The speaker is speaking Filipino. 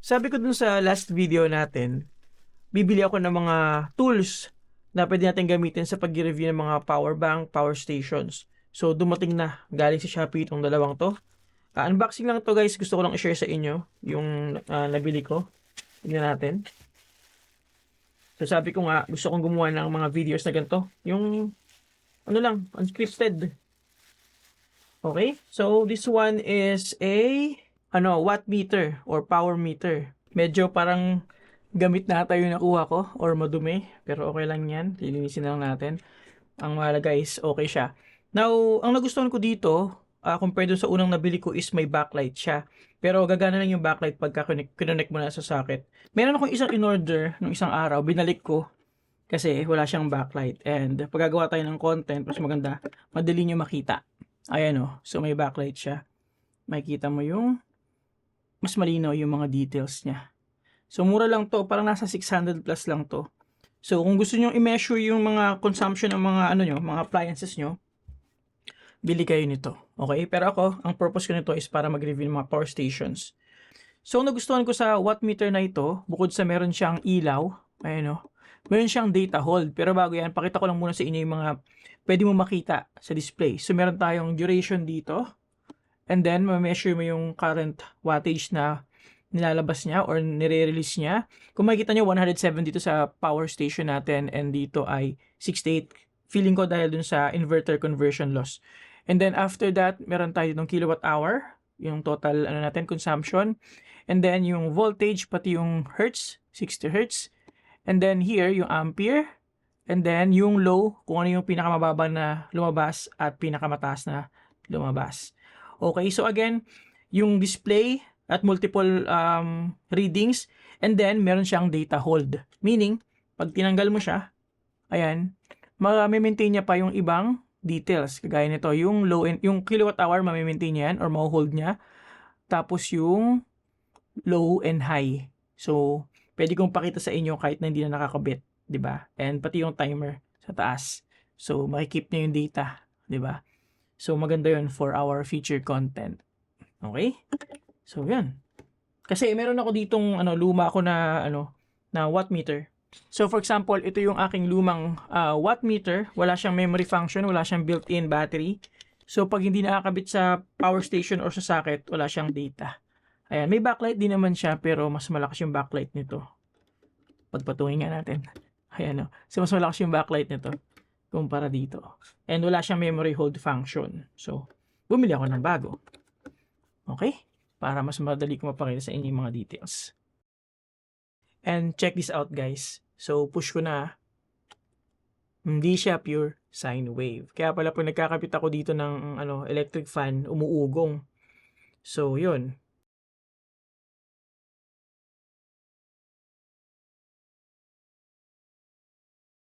Sabi ko dun sa last video natin, bibili ako ng mga tools na pwede natin gamitin sa pag-review ng mga power bank, power stations. So, dumating na. Galing sa Shopee itong dalawang to. Unboxing lang to guys. Gusto ko lang i-share sa inyo yung nabili ko. Tingnan natin. So, sabi ko nga, gusto kong gumawa ng mga videos na ganito. Yung, ano lang, unscripted. Okay? So, this one is a, watt meter or power meter. Medyo parang gamit na tayo yung nakuha ko or madumi. Pero okay lang yan. Lilinisin na lang natin. Ang mahalaga is okay siya. Now, ang nagustuhan ko dito, compared dun sa unang nabili ko is may backlight siya. Pero gagana lang yung backlight pagka kinonnect mo na sa socket. Meron akong isang in-order nung isang araw. Binalik ko kasi wala siyang backlight. And pag gagawa tayo ng content, mas maganda, madali nyo makita. Ayan o. So may backlight siya. Makikita mo yung mas malinaw yung mga details niya. So mura lang to. Parang nasa 600 plus lang to. So kung gusto nyo i-measure yung mga consumption ng mga mga appliances nyo, bili kayo nito. Okay? Pero ako, ang purpose ko nito is para mag-review ng mga power stations. So nagustuhan ko sa watt meter na ito, bukod sa meron siyang ilaw, ayan o, meron siyang data hold. Pero bago yan, pakita ko lang muna sa inyo yung mga pwede mo makita sa display. So meron tayong duration dito. And then, ma-measure mo yung current wattage na nilalabas niya or nire-release niya. Kung makikita nyo, 170 dito sa power station natin and dito ay 68. Feeling ko dahil dun sa inverter conversion loss. And then after that, meron tayo ditong kilowatt hour, yung total natin consumption. And then yung voltage pati yung hertz, 60 hertz. And then here yung ampere. And then yung low, kung ano yung pinakamababa na lumabas at pinakamataas na lumabas. Okay, so again, yung display at multiple readings, and then meron siyang data hold. Meaning, pag tinanggal mo siya, ayan, ma-maintain niya pa yung ibang details. Kagaya nito, yung low and yung kilowatt hour, ma-maintain niya yan or ma-hold niya. Tapos yung low and high. So, pwede kong pakita sa inyo kahit na hindi na nakakabit, 'di ba? And pati yung timer sa taas. So, makikip niya yung data, 'di ba? So, maganda 'yun for our future content. Okay? So, 'yan. Kasi meron ako ditong luma ako na na watt meter. So, for example, ito yung aking lumang watt meter. Wala siyang memory function, wala siyang built-in battery. So, pag hindi nakakabit sa power station or sa socket, wala siyang data. Ayan, may backlight din naman siya, pero mas malakas yung backlight nito. Pagpatungin nga natin. Ayan o. So, mas malakas yung backlight nito kumpara dito. And wala siyang memory hold function. So, bumili ako ng bago. Okay? Para mas madali ko mapakita sa inyo yung mga details. And check this out guys. So push ko na. Hindi siya pure sine wave. Kaya pala pag nagkakapit ako dito ng electric fan, umuugong. So yun.